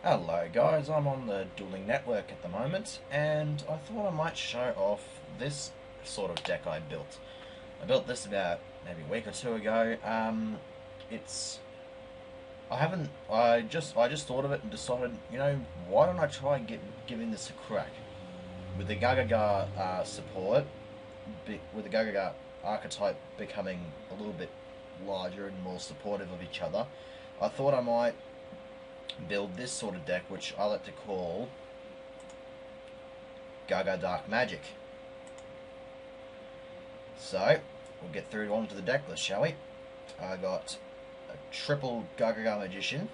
Hello guys, I'm on the Dueling Network at the moment, and I thought I might show off this sort of deck I built. I built this about maybe a week or two ago. It's I just thought of it and decided, why don't I try giving this a crack with the Gagaga support, with the Gagaga archetype becoming a little bit larger and more supportive of each other. I thought I might build this sort of deck, which I like to call GagaDark Magic. So, we'll get through onto the deck list, shall we? I got a triple Gagaga Magician.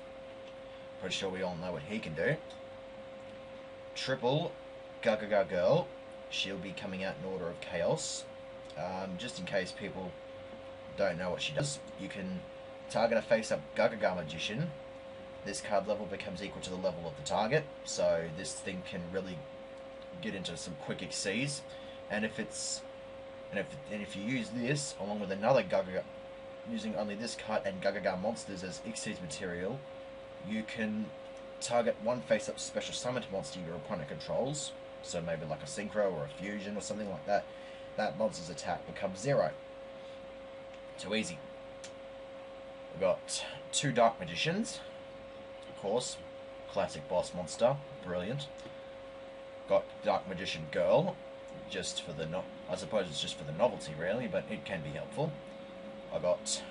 Pretty sure we all know what he can do. Triple Gagaga Girl. She'll be coming out in Order of Chaos. Just in case people don't know what she does, you can target a face-up Gagaga Magician. This card level becomes equal to the level of the target, so this thing can really get into some quick XCs. And if you use this along with another Gagaga, using only this card and Gagaga monsters as XCs material, you can target one face-up special summoned monster your opponent controls. So maybe like a Synchro or a Fusion or something like that. That monster's attack becomes 0. Too easy. We've got two Dark Magicians. Of course, classic boss monster, brilliant. Got Dark Magician Girl, just for the I suppose it's just for the novelty really, but it can be helpful. I got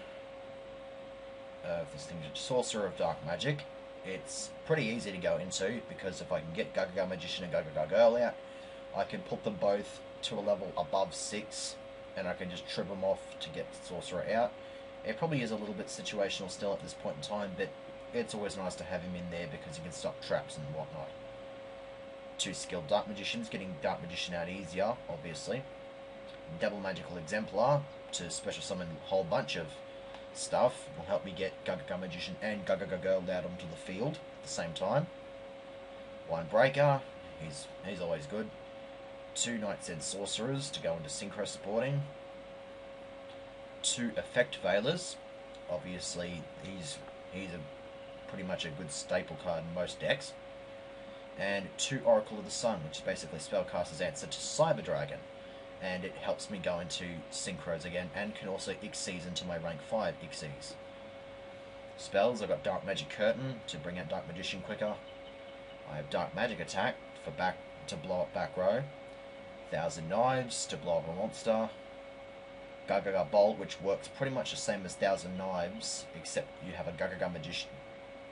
this thing, Sorcerer of Dark Magic. It's pretty easy to go into because if I can get Gagaga Magician and Gagaga Girl out, I can put them both to a level above 6, and I can just trip them off to get the Sorcerer out. It probably is a little bit situational still at this point in time, but it's always nice to have him in there because he can stop traps and whatnot. Two skilled Dark Magicians, getting Dark Magician out easier, obviously. Double Magical Exemplar to special summon a whole bunch of stuff. Will help me get Gagaga Magician and Gagaga Girl out onto the field at the same time. One Breaker, he's always good. Two Knights Edge Sorcerers to go into Synchro supporting. Two Effect Veilers. Obviously, he's pretty much a good staple card in most decks. And two Oracle of the Sun, which is basically Spellcaster's answer to Cyber Dragon. And it helps me go into Synchros again, and can also XCs into my rank 5 XCs. Spells, I've got Dark Magic Curtain to bring out Dark Magician quicker. I have Dark Magic Attack to blow up back row. Thousand Knives to blow up a monster. Gagaga Bolt, which works pretty much the same as Thousand Knives, except you have a Gagaga Magician,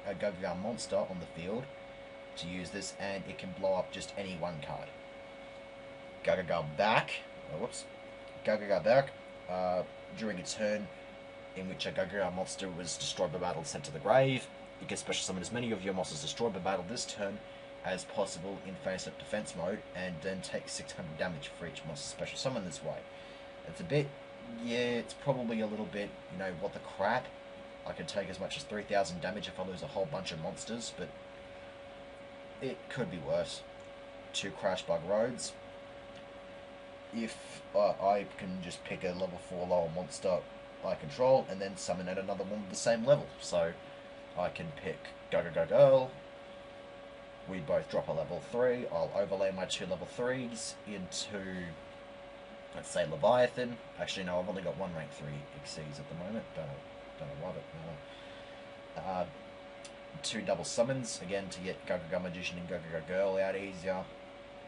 a Gagaga monster on the field to use this, and it can blow up just any one card. Gagaga Back, Gagaga Back, during a turn in which a Gagaga monster was destroyed by battle and sent to the grave, you can special summon as many of your monsters destroyed by battle this turn as possible in face-up defense mode, and then take 600 damage for each monster special summon this way. It's a bit, it's probably a little bit, what the crap. I can take as much as 3,000 damage if I lose a whole bunch of monsters, but it could be worse. Two Crash Bug Roads. If I can just pick a level 4 lower monster I control and then summon at another one with the same level. So I can pick Gagaga Girl. We both drop a level 3. I'll overlay my two level 3s into, let's say, Leviathan. Actually, no, I've only got one rank 3 XCs at the moment. Don't know why, but no. Two double summons, again, to get Gagaga Magician and Gagaga Girl out easier.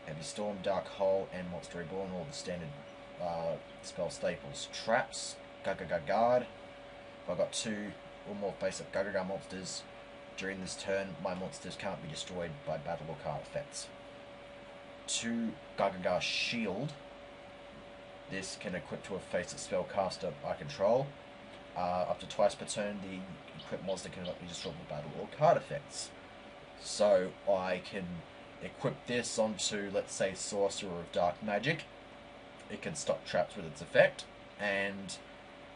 Heavy Storm, Dark Hole, and Monster Reborn, all the standard spell staples. Traps, Gagaga Guard. If I've got two or more face-up Gagaga monsters during this turn, my monsters can't be destroyed by battle or card effects. Two Gagaga Shield. This can equip to a face-up spellcaster I control. Up to twice per turn, the equipped monster cannot be destroyed by battle or card effects. So I can equip this onto, let's say, Sorcerer of Dark Magic. It can stop traps with its effect, and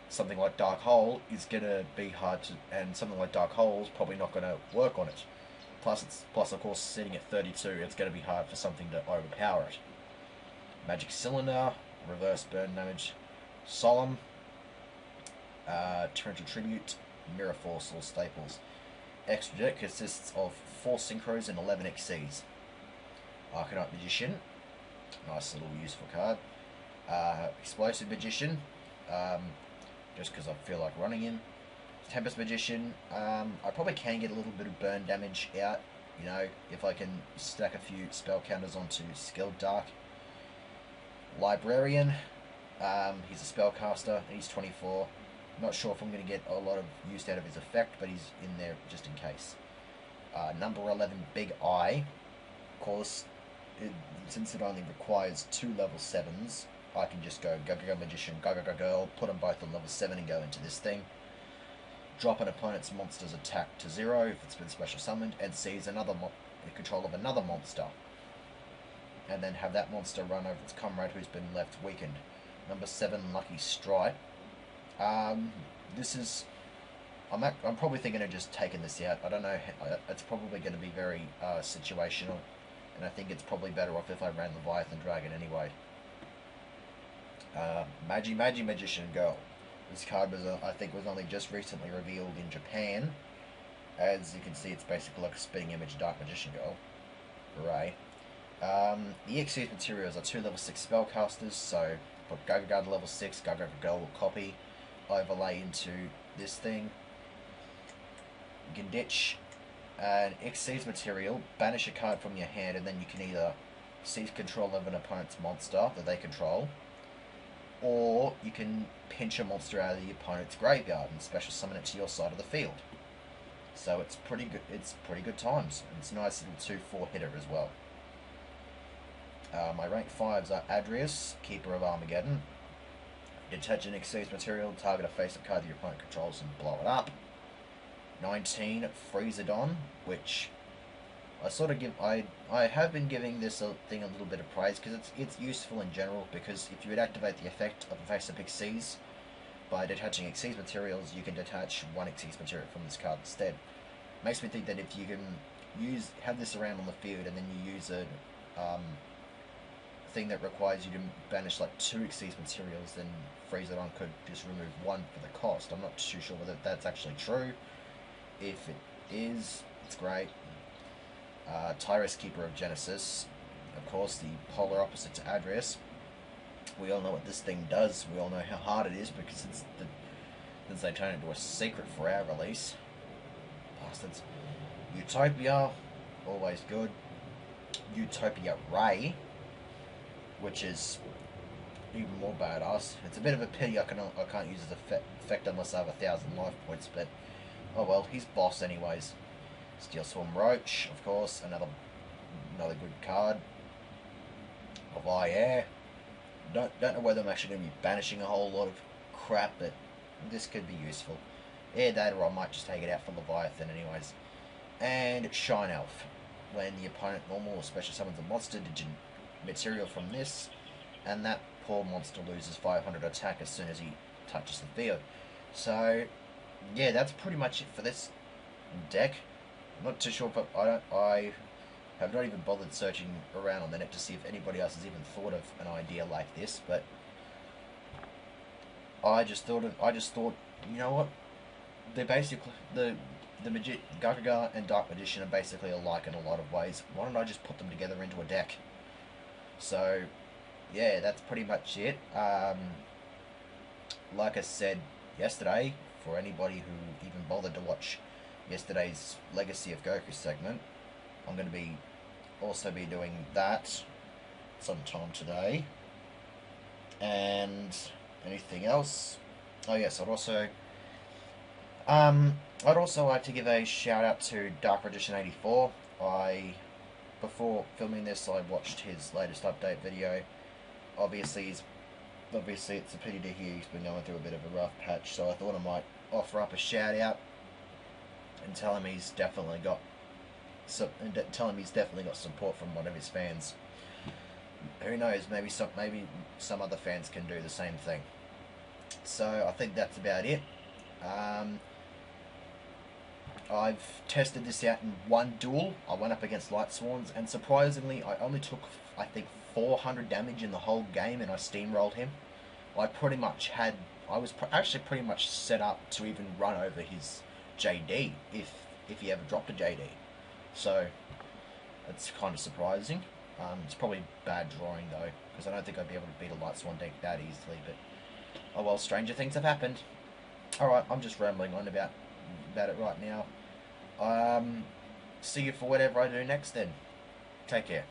something like Dark Hole is going to be hard to, and something like Dark Hole is probably not going to work on it. Plus of course, sitting at 32, it's going to be hard for something to overpower it. Magic Cylinder, reverse burn damage. Solemn, Torrential Tribute, Mirror Force, all staples. extra deck consists of 4 Synchros and 11 XCs. Arcanite Magician, nice little useful card. Explosive Magician, just because I feel like running him. Tempest Magician, I probably can get a little bit of burn damage out, you know, if I can stack a few spell counters onto Skilled Dark. Librarian, he's a spellcaster, he's 24. Not sure if I'm going to get a lot of use out of his effect, but he's in there just in case. Number 11, Big Eye. Of course, since it only requires 2 level 7s, I can just go Gaga Magician, Gaga Girl, put them both on level 7 and go into this thing. Drop an opponent's monster's attack to 0 if it's been special summoned, and seize another control of another monster. And then have that monster run over its comrade who's been left weakened. Number 7, Lucky Strike. This is... I'm probably thinking of just taking this out. I don't know. It's probably going to be very situational. And I think it's probably better off if I ran Leviathan Dragon anyway. Magi Magician Girl. This card was, I think, was only just recently revealed in Japan. As you can see, it's basically like a spitting image Dark Magician Girl. Hooray. The XC's materials are 2 level 6 spellcasters, so put GagaDark level 6, GagaDark Girl will copy, overlay into this thing. You can ditch an XC's material, banish a card from your hand, and then you can either seize control of an opponent's monster that they control, or you can pinch a monster out of the opponent's graveyard and special summon it to your side of the field. So it's pretty good. It's pretty good times. And it's a nice little 2/4 hitter as well. My rank 5s are Adrius, Keeper of Armageddon. Detach an XC's material, target a face-up card that your opponent controls and blow it up. 19, Freezodon, which I sort of give. I have been giving this thing a little bit of praise because it's useful in general, because if you would activate the effect of a face-up XC's by detaching XC's materials, you can detach 1 XC's material from this card instead. Makes me think that if you can have this around on the field and then you use a thing that requires you to banish like 2 XC's materials, then Freezodon could just remove 1 for the cost. I'm not too sure whether that's actually true. If it is, it's great. Tyrus, Keeper of Genesis, of course the polar opposite to Adrius. We all know what this thing does. We all know how hard it is because since they turned it into a secret for our release. Bastards. Utopia, always good. Utopia Ray, which is even more badass. It's a bit of a pity I can't use his effect unless I have 1,000 life points, but oh well, he's boss anyways. Steel Swarm Roach, of course, another good card. Air. Don't know whether I'm actually going to be banishing a whole lot of crap, but this could be useful. Air Data, or I might just take it out for Leviathan anyways. And Shine Elf. When the opponent normal or special summons a monster, digit material from this, and that poor monster loses 500 attack as soon as he touches the field. So, yeah, that's pretty much it for this deck. I'm not too sure if I have not even bothered searching around on the net to see if anybody else has even thought of an idea like this, but I just thought, you know what? They're basically Gaga and Dark Magician are basically alike in a lot of ways. Why don't I just put them together into a deck? So, yeah, that's pretty much it. Like I said yesterday, for anybody who even bothered to watch yesterday's Legacy of Goku segment, I'm going to also be doing that sometime today. And anything else? Oh yes, I'd also like to give a shout out to Dark Magician 84. Before filming this, I watched his latest update video. Obviously it's a pity to hear he's been going through a bit of a rough patch, so I thought I might offer up a shout out and tell him he's definitely got support from one of his fans. Who knows? Maybe some other fans can do the same thing. So I think that's about it. I've tested this out in one duel. I went up against Light Swans, and surprisingly, I only took, I think, 400 damage in the whole game, and I steamrolled him. I was actually pretty much set up to even run over his JD if if he ever dropped a JD. So it's kind of surprising. It's probably bad drawing though, because I don't think I'd be able to beat a Light Swan deck that easily. But oh well, stranger things have happened. All right, I'm just rambling on about it right now. See you for whatever I do next then. Take care.